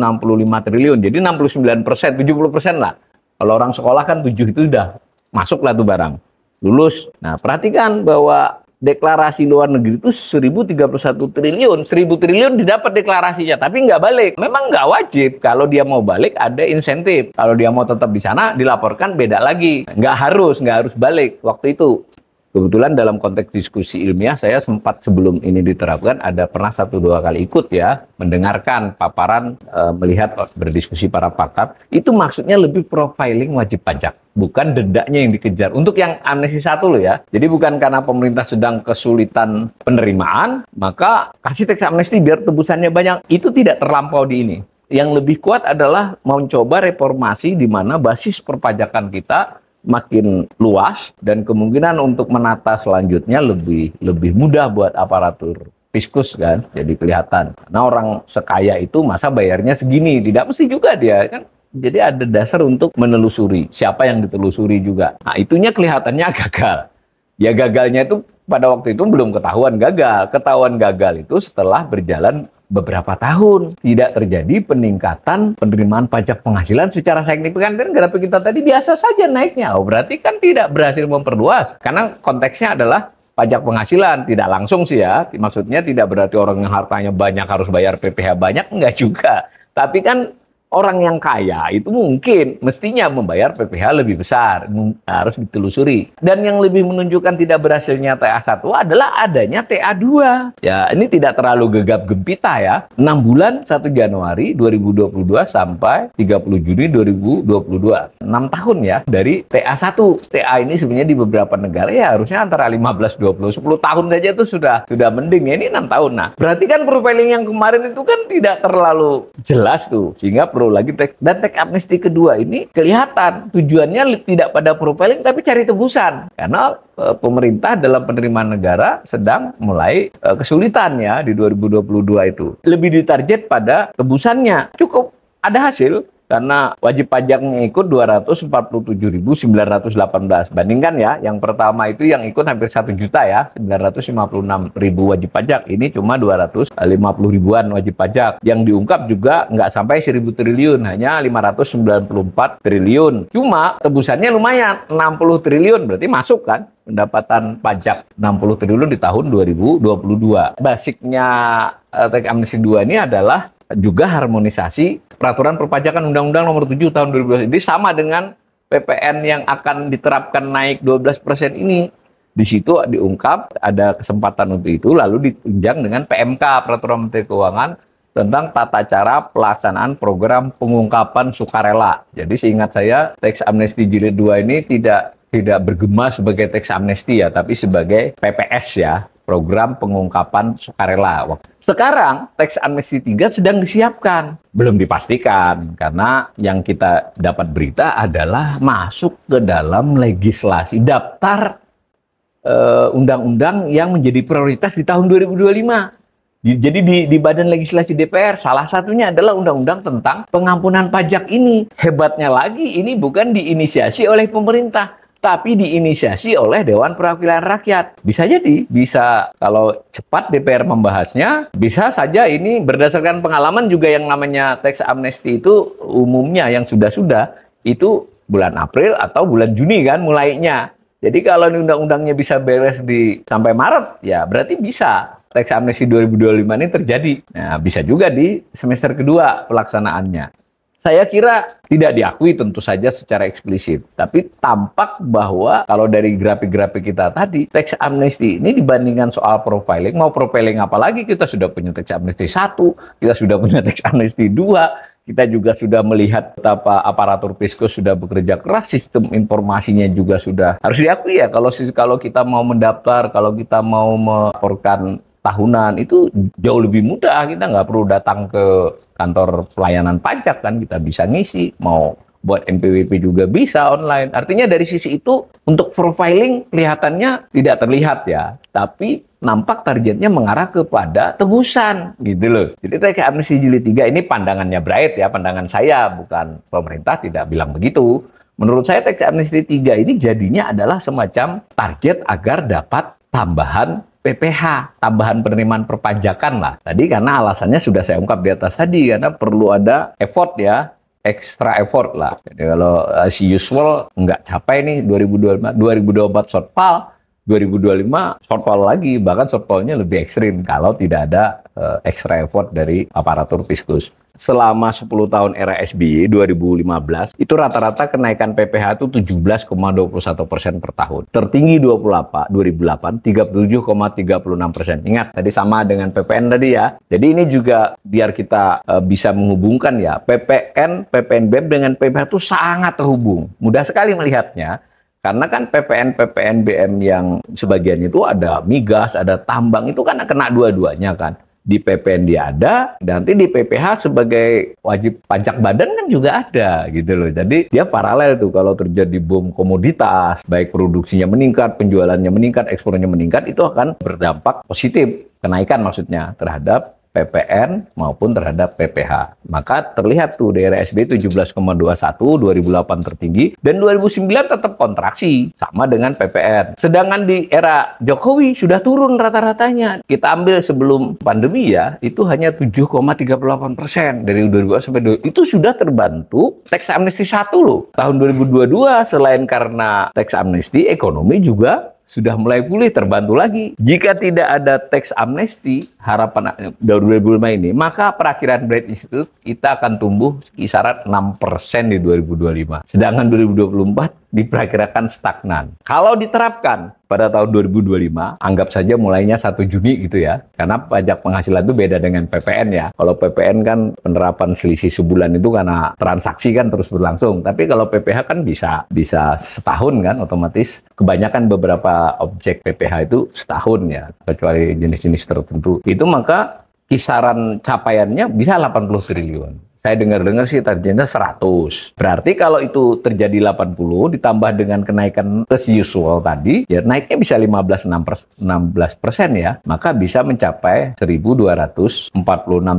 triliun. Jadi 69%, 70% lah. Kalau orang sekolah kan 7 itu udah masuk lah tuh barang. Lulus. Nah, perhatikan bahwa deklarasi luar negeri itu 1031 triliun. 1000 triliun didapat deklarasinya, tapi nggak balik. Memang nggak wajib. Kalau dia mau balik, ada insentif. Kalau dia mau tetap di sana, dilaporkan beda lagi. Nggak harus balik waktu itu. Kebetulan dalam konteks diskusi ilmiah, saya sempat sebelum ini diterapkan, ada pernah 1-2 kali ikut ya, mendengarkan paparan, melihat berdiskusi para pakar. Itu maksudnya lebih profiling wajib pajak, bukan dendanya yang dikejar. Untuk yang amnesti 1 loh ya. Jadi bukan karena pemerintah sedang kesulitan penerimaan, maka kasih teks amnesti biar tebusannya banyak. Itu tidak terlampau di ini. Yang lebih kuat adalah mencoba reformasi di mana basis perpajakan kita makin luas dan kemungkinan untuk menata selanjutnya lebih mudah buat aparatur fiskus kan, jadi kelihatan. Karena orang sekaya itu masa bayarnya segini, tidak mesti juga dia kan. Jadi ada dasar untuk menelusuri siapa yang ditelusuri juga. Nah, itunya kelihatannya gagal. Ya gagalnya itu pada waktu itu belum ketahuan gagal. Ketahuan gagal itu setelah berjalan beberapa tahun tidak terjadi peningkatan penerimaan pajak penghasilan secara signifikan. Dan grafik kita tadi biasa saja naiknya. Oh, berarti kan tidak berhasil memperluas. Karena konteksnya adalah pajak penghasilan, tidak langsung sih ya. Maksudnya tidak berarti orang yang hartanya banyak harus bayar PPh banyak, enggak juga. Tapi kan orang yang kaya itu mungkin mestinya membayar PPh lebih besar, harus ditelusuri. Dan yang lebih menunjukkan tidak berhasilnya TA1 adalah adanya TA2. Ya, ini tidak terlalu gegap gempita ya. 6 bulan 1 Januari 2022 sampai 30 Juni 2022. 6 tahun ya dari TA1. TA ini sebenarnya di beberapa negara ya harusnya antara 15-20, 10 tahun saja itu sudah mending ya, ini 6 tahun. Nah, berarti kan profiling yang kemarin itu kan tidak terlalu jelas tuh, sehingga perlu lagi dan teks amnesti kedua ini kelihatan tujuannya tidak pada profiling tapi cari tebusan karena pemerintah dalam penerimaan negara sedang mulai kesulitan ya di 2022 itu lebih ditarget pada tebusannya. Cukup ada hasil karena wajib pajaknya ikut 247.918. Bandingkan ya, yang pertama itu yang ikut hampir 1 juta ya, 956.000 wajib pajak. Ini cuma 250 ribuan wajib pajak. Yang diungkap juga nggak sampai 1.000 triliun, hanya 594 triliun. Cuma tebusannya lumayan, 60 triliun, berarti masuk kan pendapatan pajak 60 triliun di tahun 2022. Basicnya teks amnesti 2 ini adalah juga harmonisasi peraturan perpajakan Undang-Undang Nomor 7 Tahun 2012. Jadi sama dengan PPN yang akan diterapkan naik 12% ini. Di situ diungkap ada kesempatan untuk itu, lalu ditunjang dengan PMK, Peraturan Menteri Keuangan tentang tata cara pelaksanaan program pengungkapan sukarela. Jadi seingat saya teks amnesti jilid 2 ini tidak bergema sebagai teks amnesti ya, tapi sebagai PPS ya, program pengungkapan sukarela. Sekarang teks amnesti 3 sedang disiapkan. Belum dipastikan karena yang kita dapat berita adalah masuk ke dalam legislasi daftar undang-undang yang menjadi prioritas di tahun 2025. Jadi di Badan Legislasi DPR salah satunya adalah undang-undang tentang pengampunan pajak ini. Hebatnya lagi ini bukan diinisiasi oleh pemerintah, tapi diinisiasi oleh Dewan Perwakilan Rakyat. Bisa jadi, bisa kalau cepat DPR membahasnya, bisa saja ini berdasarkan pengalaman juga yang namanya teks amnesti itu umumnya yang sudah itu bulan April atau bulan Juni kan mulainya. Jadi kalau undang-undangnya bisa beres sampai Maret, ya berarti bisa teks amnesti 2025 ini terjadi. Nah, bisa juga di semester kedua pelaksanaannya. Saya kira tidak diakui tentu saja secara eksplisit. Tapi tampak bahwa kalau dari grafik-grafik kita tadi, teks amnesti ini dibandingkan soal profiling, mau profiling apa lagi, kita sudah punya teks amnesti 1, kita sudah punya teks amnesti 2, kita juga sudah melihat betapa aparatur fiskus sudah bekerja keras, sistem informasinya juga sudah harus diakui ya. Kalau kita mau mendaftar, kalau kita mau melaporkan tahunan, itu jauh lebih mudah. Kita nggak perlu datang ke kantor pelayanan pajak kan, kita bisa ngisi, mau buat NPWP juga bisa online. Artinya dari sisi itu untuk profiling kelihatannya tidak terlihat ya, tapi nampak targetnya mengarah kepada tebusan gitu loh. Jadi tax amnesty jilid 3 ini pandangannya Bright ya, pandangan saya, bukan pemerintah tidak bilang begitu. Menurut saya tax amnesty 3 ini jadinya adalah semacam target agar dapat tambahan PPh, tambahan penerimaan perpajakan lah. Tadi karena alasannya sudah saya ungkap di atas tadi, karena perlu ada effort ya, extra effort lah. Jadi kalau as usual nggak capai nih 2024 shortfall, 2025 shortfall lagi, bahkan shortfallnya lebih ekstrim kalau tidak ada extra effort dari aparatur fiskus. Selama 10 tahun era SBY 2015, itu rata-rata kenaikan PPh itu 17,21% per tahun. Tertinggi 2008, 37,36%. Ingat, tadi sama dengan PPN tadi ya. Jadi ini juga biar kita bisa menghubungkan ya, PPN, PPNBM dengan PPh itu sangat terhubung. Mudah sekali melihatnya. Karena kan PPN, PPNBM yang sebagian itu ada migas, ada tambang, itu kan kena dua-duanya kan. Di PPN dia ada, nanti di PPh sebagai wajib pajak badan kan juga ada gitu loh. Jadi dia paralel tuh, kalau terjadi boom komoditas, baik produksinya meningkat, penjualannya meningkat, ekspornya meningkat, itu akan berdampak positif, kenaikan maksudnya terhadap PPN maupun terhadap PPh. Maka terlihat tuh daerah SBY 17,21, 2008 tertinggi, dan 2009 tetap kontraksi, sama dengan PPN. Sedangkan di era Jokowi sudah turun rata-ratanya. Kita ambil sebelum pandemi ya, itu hanya 7,38% dari 2000 sampai 2000. Itu sudah terbantu tax amnesty 1 loh. Tahun 2022 selain karena tax amnesty, ekonomi juga sudah mulai pulih, terbantu lagi. Jika tidak ada tax amnesty, harapan dari 2005 ini, maka perakhiran Bright Institute kita akan tumbuh kisaran 6% di 2025. Sedangkan 2024 diperkirakan stagnan. Kalau diterapkan pada tahun 2025, anggap saja mulainya 1 Juni gitu ya. Karena pajak penghasilan itu beda dengan PPN ya. Kalau PPN kan penerapan selisih sebulan itu karena transaksi kan terus berlangsung. Tapi kalau PPh kan bisa setahun kan otomatis. Kebanyakan beberapa objek PPh itu setahun ya, kecuali jenis-jenis tertentu. Itu maka kisaran capaiannya bisa 80 triliun. Saya dengar-dengar sih targetnya 100. Berarti kalau itu terjadi 80 ditambah dengan kenaikan as usual tadi, ya naiknya bisa 16% ya. Maka bisa mencapai 1.246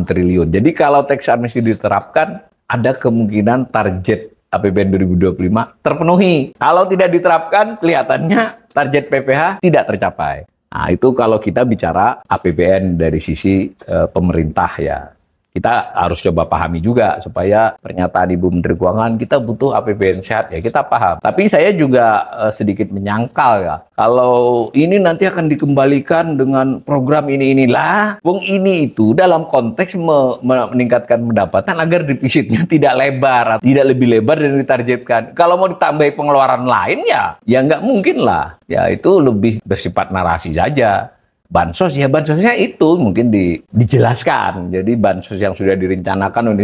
triliun. Jadi kalau tax amnesty diterapkan, ada kemungkinan target APBN 2025 terpenuhi. Kalau tidak diterapkan, kelihatannya target PPh tidak tercapai. Nah, itu kalau kita bicara APBN dari sisi pemerintah ya. Kita harus coba pahami juga supaya pernyataan Ibu Menteri Keuangan kita butuh APBN sehat ya, kita paham. Tapi saya juga sedikit menyangkal ya, kalau ini nanti akan dikembalikan dengan program inilah, wong ini itu dalam konteks meningkatkan pendapatan agar defisitnya tidak lebar, tidak lebih lebar dari ditargetkan. Kalau mau ditambahi pengeluaran lain ya nggak mungkin lah. Ya itu lebih bersifat narasi saja. Bansos ya, bansosnya itu mungkin dijelaskan. Jadi bansos yang sudah direncanakan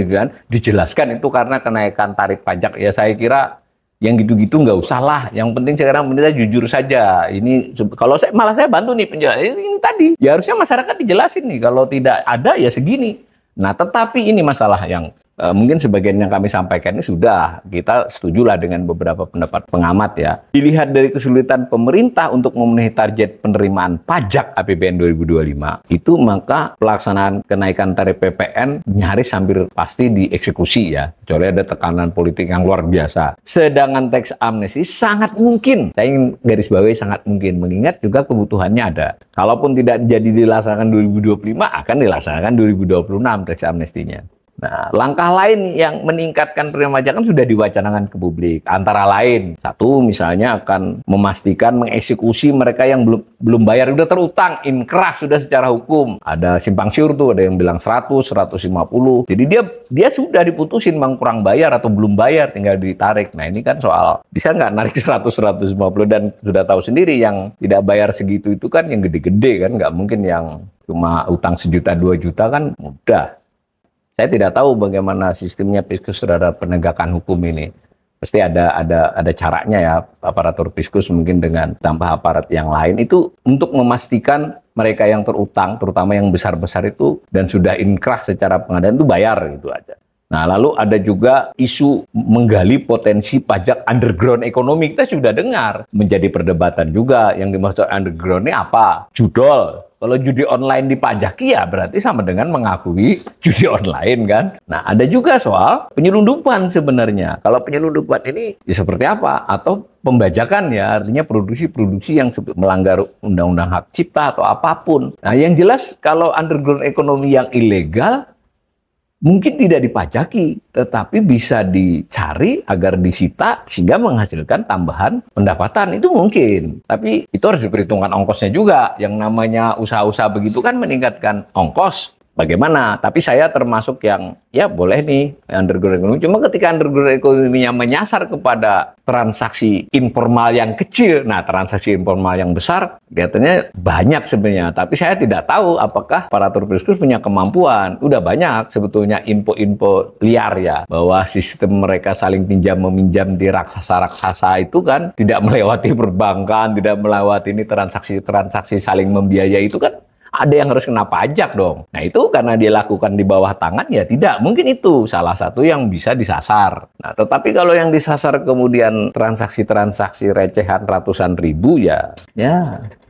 dijelaskan itu karena kenaikan tarif pajak. Ya saya kira yang gitu-gitu nggak usah lah. Yang penting sekarang pemerintah jujur saja. Ini kalau malah saya bantu nih penjelasan ini tadi. Ya harusnya masyarakat dijelasin nih. Kalau tidak ada ya segini. Nah tetapi ini masalah yang mungkin sebagian yang kami sampaikan ini sudah kita setujulah dengan beberapa pendapat pengamat ya. Dilihat dari kesulitan pemerintah untuk memenuhi target penerimaan pajak APBN 2025 itu, maka pelaksanaan kenaikan tarif PPN nyaris hampir pasti dieksekusi ya, kecuali ada tekanan politik yang luar biasa. Sedangkan tax amnesty sangat mungkin, saya ingin garis bawahi sangat mungkin, mengingat juga kebutuhannya ada. Kalaupun tidak jadi dilaksanakan 2025, akan dilaksanakan 2026 tax amnesty-nya. Nah, langkah lain yang meningkatkan penerimaan pajak kan sudah diwacanakan ke publik. Antara lain, satu misalnya akan memastikan mengeksekusi mereka yang belum bayar, sudah terutang, inkrah sudah secara hukum. Ada simpang siur tuh, ada yang bilang 100, 150. Jadi dia sudah diputusin bang kurang bayar atau belum bayar, tinggal ditarik. Nah ini kan soal, bisa nggak narik 100, 150, dan sudah tahu sendiri yang tidak bayar segitu itu kan yang gede-gede kan, nggak mungkin yang cuma utang 1 juta, 2 juta kan mudah. Saya tidak tahu bagaimana sistemnya Fiskus terhadap penegakan hukum ini. Pasti ada caranya ya, aparatur Fiskus mungkin dengan tambah aparat yang lain itu untuk memastikan mereka yang terutang, terutama yang besar-besar itu dan sudah inkrah secara pengadilan itu bayar gitu aja. Nah, lalu ada juga isu menggali potensi pajak underground ekonomi. Kita sudah dengar menjadi perdebatan juga. Yang dimaksud underground ini apa? Judol. Kalau judi online dipajaki ya berarti sama dengan mengakui judi online kan. Nah, ada juga soal penyelundupan sebenarnya. Kalau penyelundupan ini ya seperti apa? Atau pembajakan ya, artinya produksi-produksi yang melanggar undang-undang hak cipta atau apapun. Nah, yang jelas kalau underground ekonomi yang ilegal mungkin tidak dipajaki, tetapi bisa dicari agar disita sehingga menghasilkan tambahan pendapatan. Itu mungkin. Tapi itu harus diperhitungkan ongkosnya juga. Yang namanya usaha-usaha begitu kan meningkatkan ongkos. Bagaimana? Tapi saya termasuk yang ya boleh nih underground ekonomi. Cuma ketika underground ekonominya menyasar kepada transaksi informal yang kecil, nah transaksi informal yang besar kelihatannya banyak sebenarnya. Tapi saya tidak tahu apakah aparatur fiskus punya kemampuan. Udah banyak sebetulnya info-info liar ya, bahwa sistem mereka saling pinjam meminjam di raksasa-raksasa itu kan tidak melewati perbankan, tidak melewati ini transaksi-transaksi saling membiayai itu kan. Ada yang harus kena pajak dong. Nah itu karena dia lakukan di bawah tangan ya tidak. Mungkin itu salah satu yang bisa disasar. Nah tetapi kalau yang disasar kemudian transaksi-transaksi recehan ratusan ribu ya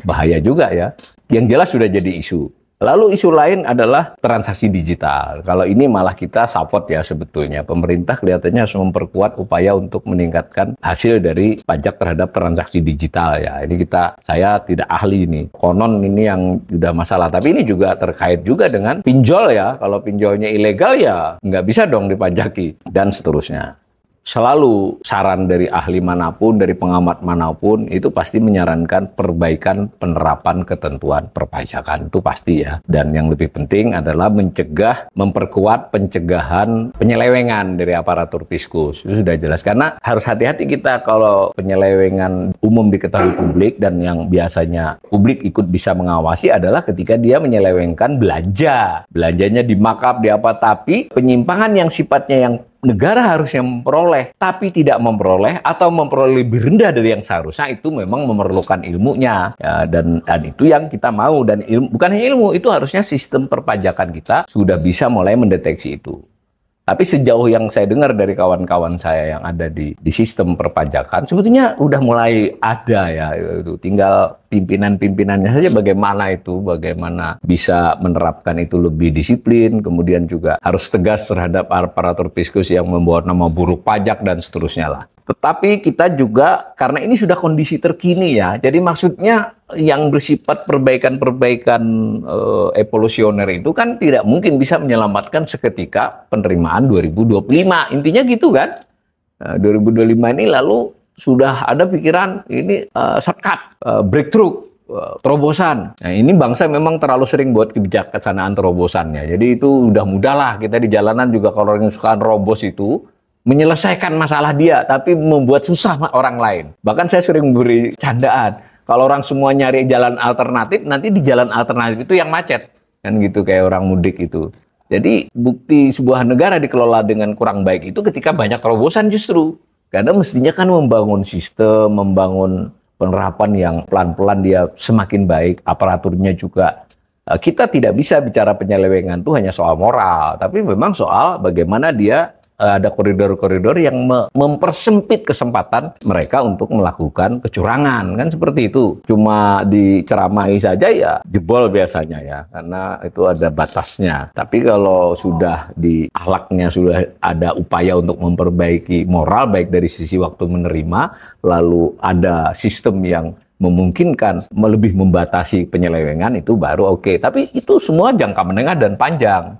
bahaya juga ya. Yang jelas sudah jadi isu. Lalu isu lain adalah transaksi digital. Kalau ini malah kita support ya sebetulnya. Pemerintah kelihatannya harus memperkuat upaya untuk meningkatkan hasil dari pajak terhadap transaksi digital ya. Ini saya tidak ahli ini. Konon ini yang sudah masalah. Tapi ini juga terkait juga dengan pinjol ya. Kalau pinjolnya ilegal ya nggak bisa dong dipajaki dan seterusnya. Selalu saran dari ahli manapun, dari pengamat manapun, itu pasti menyarankan perbaikan penerapan ketentuan perpajakan. Itu pasti ya. Dan yang lebih penting adalah memperkuat pencegahan penyelewengan dari aparatur fiskus. Itu sudah jelas. Karena harus hati-hati kita kalau penyelewengan umum diketahui publik dan yang biasanya publik ikut bisa mengawasi adalah ketika dia menyelewengkan belanja. Belanjanya di markup, di apa, tapi penyimpangan yang sifatnya yang negara harusnya memperoleh, tapi tidak memperoleh atau memperoleh lebih rendah dari yang seharusnya, itu memang memerlukan ilmunya ya, dan itu yang kita mau. Dan bukan hanya ilmu, itu harusnya sistem perpajakan kita sudah bisa mulai mendeteksi itu. Tapi sejauh yang saya dengar dari kawan-kawan saya yang ada di sistem perpajakan, sebetulnya udah mulai ada ya, itu tinggal pimpinan-pimpinannya saja bagaimana bisa menerapkan itu lebih disiplin, kemudian juga harus tegas terhadap aparatur fiskus yang membawa nama buruk pajak dan seterusnya lah. Tetapi kita juga, karena ini sudah kondisi terkini ya, jadi maksudnya yang bersifat perbaikan-perbaikan evolusioner itu kan tidak mungkin bisa menyelamatkan seketika penerimaan 2025. Intinya gitu kan. 2025 ini lalu sudah ada pikiran ini shortcut, breakthrough, terobosan. Nah ini bangsa memang terlalu sering buat kebijaksanaan terobosannya. Jadi itu udah mudah lah, kita di jalanan juga kalau orang yang suka nerobos itu menyelesaikan masalah dia, tapi membuat susah orang lain. Bahkan saya sering beri candaan, kalau orang semua nyari jalan alternatif, nanti di jalan alternatif itu yang macet. Kan gitu, kayak orang mudik itu. Jadi bukti sebuah negara dikelola dengan kurang baik itu ketika banyak terobosan justru. Karena mestinya kan membangun sistem, membangun penerapan yang pelan-pelan dia semakin baik, aparaturnya juga. Kita tidak bisa bicara penyelewengan itu hanya soal moral, tapi memang soal bagaimana dia ada koridor-koridor yang mempersempit kesempatan mereka untuk melakukan kecurangan, kan seperti itu. Cuma diceramahi saja ya jebol biasanya ya, karena itu ada batasnya. Tapi kalau sudah di akhlaknya sudah ada upaya untuk memperbaiki moral, baik dari sisi waktu menerima, lalu ada sistem yang memungkinkan lebih membatasi penyelewengan, itu baru oke. Tapi itu semua jangka menengah dan panjang.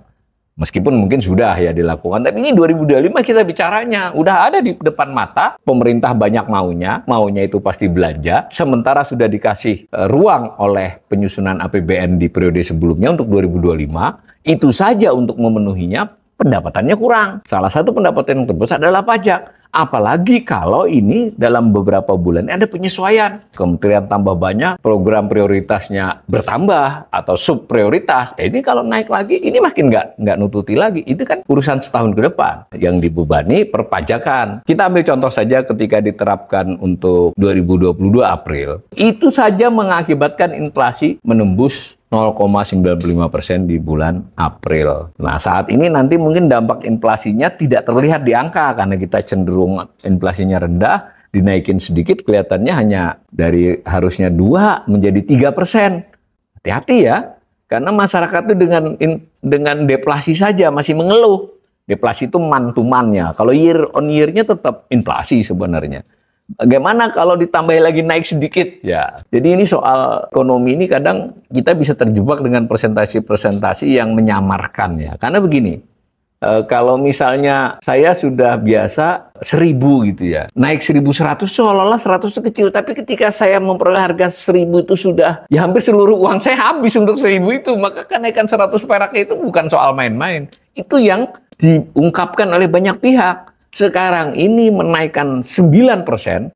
Meskipun mungkin sudah ya dilakukan, tapi ini 2025 kita bicaranya. Udah ada di depan mata, pemerintah banyak maunya itu pasti belanja, sementara sudah dikasih ruang oleh penyusunan APBN di periode sebelumnya untuk 2025, itu saja untuk memenuhinya pendapatannya kurang. Salah satu pendapatan yang terbesar adalah pajak. Apalagi kalau ini dalam beberapa bulan ada penyesuaian. Kementerian tambah banyak, program prioritasnya bertambah atau sub prioritas. Ini kalau naik lagi, ini makin nggak nututi lagi. Itu kan urusan setahun ke depan yang dibebani perpajakan. Kita ambil contoh saja ketika diterapkan untuk 2022 April. Itu saja mengakibatkan inflasi menembus 0,95% di bulan April. Nah, saat ini nanti mungkin dampak inflasinya tidak terlihat di angka karena kita cenderung inflasinya rendah, dinaikin sedikit kelihatannya hanya dari harusnya 2 menjadi 3%. Hati-hati ya, karena masyarakat itu dengan deflasi saja masih mengeluh. Deflasi itu man-to-man-nya. Kalau year on year-nya tetap inflasi sebenarnya. Bagaimana kalau ditambah lagi naik sedikit? Ya, jadi ini soal ekonomi ini kadang kita bisa terjebak dengan presentasi-presentasi yang menyamarkan ya. Karena begini, kalau misalnya saya sudah biasa 1.000 gitu ya, naik 1.100 seolah-olah 100 itu kecil. Tapi ketika saya memperoleh harga 1.000 itu sudah, ya hampir seluruh uang saya habis untuk 1.000 itu. Maka kenaikan 100 perak itu bukan soal main-main. Itu yang diungkapkan oleh banyak pihak. Sekarang ini menaikkan 9%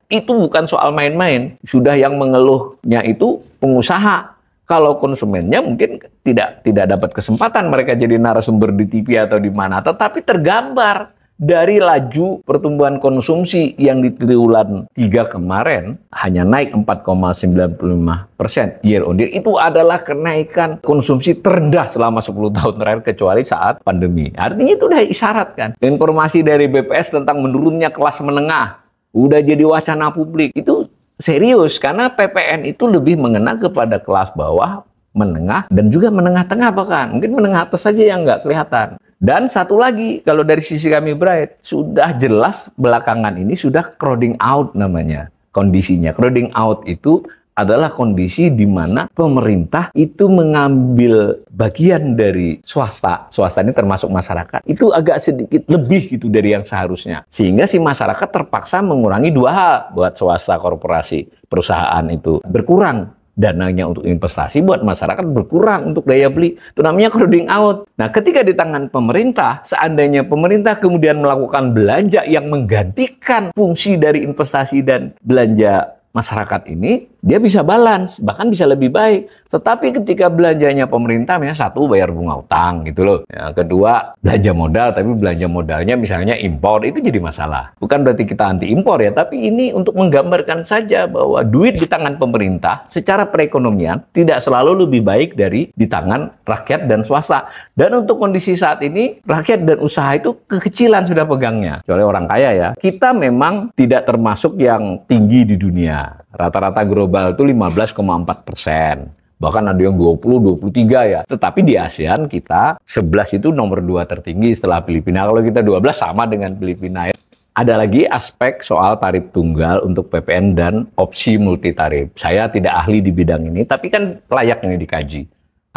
itu bukan soal main-main. Sudah yang mengeluhnya itu pengusaha. Kalau konsumennya mungkin tidak dapat kesempatan mereka jadi narasumber di TV atau di mana. Tetapi tergambar dari laju pertumbuhan konsumsi yang di triwulan 3 kemarin hanya naik 4,95% year on year. Itu adalah kenaikan konsumsi terendah selama 10 tahun terakhir kecuali saat pandemi. Artinya itu udah isyarat kan. Informasi dari BPS tentang menurunnya kelas menengah udah jadi wacana publik. Itu serius karena PPN itu lebih mengena kepada kelas bawah, menengah, dan juga menengah tengah bahkan. Mungkin menengah atas saja yang nggak kelihatan. Dan satu lagi, kalau dari sisi kami Bright, sudah jelas belakangan ini sudah crowding out namanya kondisinya. Crowding out itu adalah kondisi di mana pemerintah itu mengambil bagian dari swasta. Swasta ini termasuk masyarakat. Itu agak sedikit lebih gitu dari yang seharusnya. Sehingga si masyarakat terpaksa mengurangi 2 hal buat swasta, korporasi, perusahaan itu berkurang. Dananya untuk investasi, buat masyarakat berkurang untuk daya beli. Itu namanya crowding out. Nah, ketika di tangan pemerintah, seandainya pemerintah kemudian melakukan belanja yang menggantikan fungsi dari investasi dan belanja masyarakat ini, dia bisa balance, bahkan bisa lebih baik. Tetapi ketika belanjanya pemerintah, misalnya satu bayar bunga utang gitu loh. Yang kedua belanja modal, tapi belanja modalnya misalnya impor, itu jadi masalah. Bukan berarti kita anti impor ya, tapi ini untuk menggambarkan saja bahwa duit di tangan pemerintah secara perekonomian tidak selalu lebih baik dari di tangan rakyat dan swasta. Dan untuk kondisi saat ini, rakyat dan usaha itu kekecilan sudah pegangnya. Kecuali orang kaya ya. Kita memang tidak termasuk yang tinggi di dunia. Rata-rata global itu 15,4%. Bahkan ada yang 20, 23 ya. Tetapi di ASEAN kita 11 itu nomor 2 tertinggi setelah Filipina. Kalau kita 12 sama dengan Filipina ya. Ada lagi aspek soal tarif tunggal untuk PPN dan opsi multi tarif. Saya tidak ahli di bidang ini, tapi kan layak ini dikaji.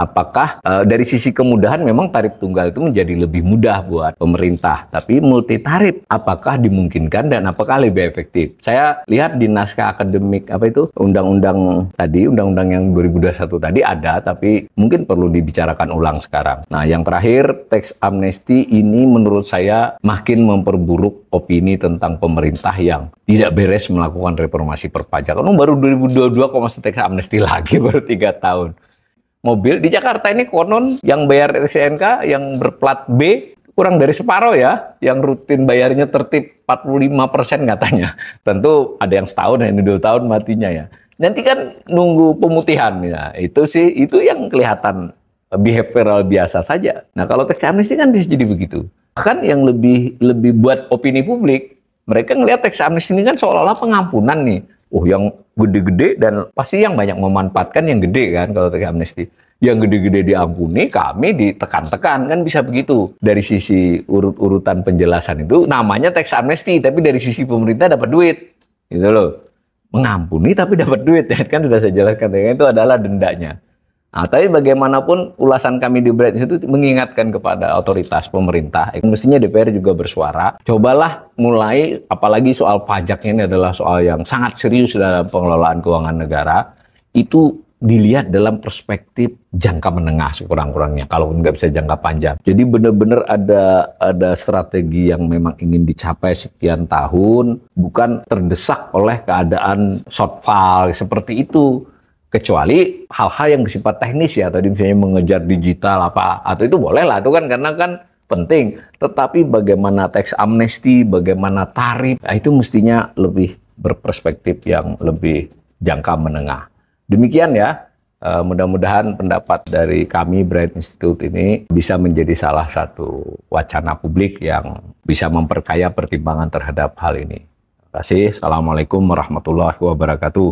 Apakah dari sisi kemudahan memang tarif tunggal itu menjadi lebih mudah buat pemerintah. Tapi multi tarif apakah dimungkinkan dan apakah lebih efektif? Saya lihat di naskah akademik undang-undang yang 2021 tadi ada, tapi mungkin perlu dibicarakan ulang sekarang. Nah, yang terakhir, tax amnesty ini menurut saya makin memperburuk opini tentang pemerintah yang tidak beres melakukan reformasi perpajakan. Baru 2022 kok masih tax amnesty lagi, baru 3 tahun. Mobil di Jakarta ini konon yang bayar STNK yang berplat B kurang dari separuh ya, yang rutin bayarnya tertib 45% katanya. Tentu ada yang setahun, ada yang 2 tahun matinya ya. Nanti kan nunggu pemutihan ya. Itu yang kelihatan behavioral biasa saja. Nah, kalau tax amnesty kan bisa jadi begitu. Bahkan yang lebih buat opini publik, mereka ngelihat tax amnesty ini kan seolah-olah pengampunan nih. Yang gede-gede dan pasti yang banyak memanfaatkan yang gede kan kalau tax amnesty. Yang gede-gede diampuni, kami ditekan-tekan, kan bisa begitu. Dari sisi urutan penjelasan itu namanya tax amnesty, tapi dari sisi pemerintah dapat duit. Gitu loh. Mengampuni tapi dapat duit, ya kan sudah saya jelaskan, itu adalah dendanya. Nah, tapi bagaimanapun ulasan kami di Bright itu mengingatkan kepada otoritas pemerintah, mestinya DPR juga bersuara. Cobalah mulai, apalagi soal pajak ini adalah soal yang sangat serius dalam pengelolaan keuangan negara, itu dilihat dalam perspektif jangka menengah sekurang-kurangnya, kalau nggak bisa jangka panjang. Jadi benar-benar ada strategi yang memang ingin dicapai sekian tahun, bukan terdesak oleh keadaan shortfall seperti itu. Kecuali hal-hal yang bersifat teknis ya, tadi misalnya mengejar digital atau itu boleh lah, itu kan karena kan penting. Tetapi bagaimana tax amnesty, bagaimana tarif, itu mestinya lebih berperspektif yang lebih jangka menengah. Demikian ya. Mudah-mudahan pendapat dari kami Bright Institute ini bisa menjadi salah satu wacana publik yang bisa memperkaya pertimbangan terhadap hal ini. Terima kasih. Assalamualaikum warahmatullahi wabarakatuh.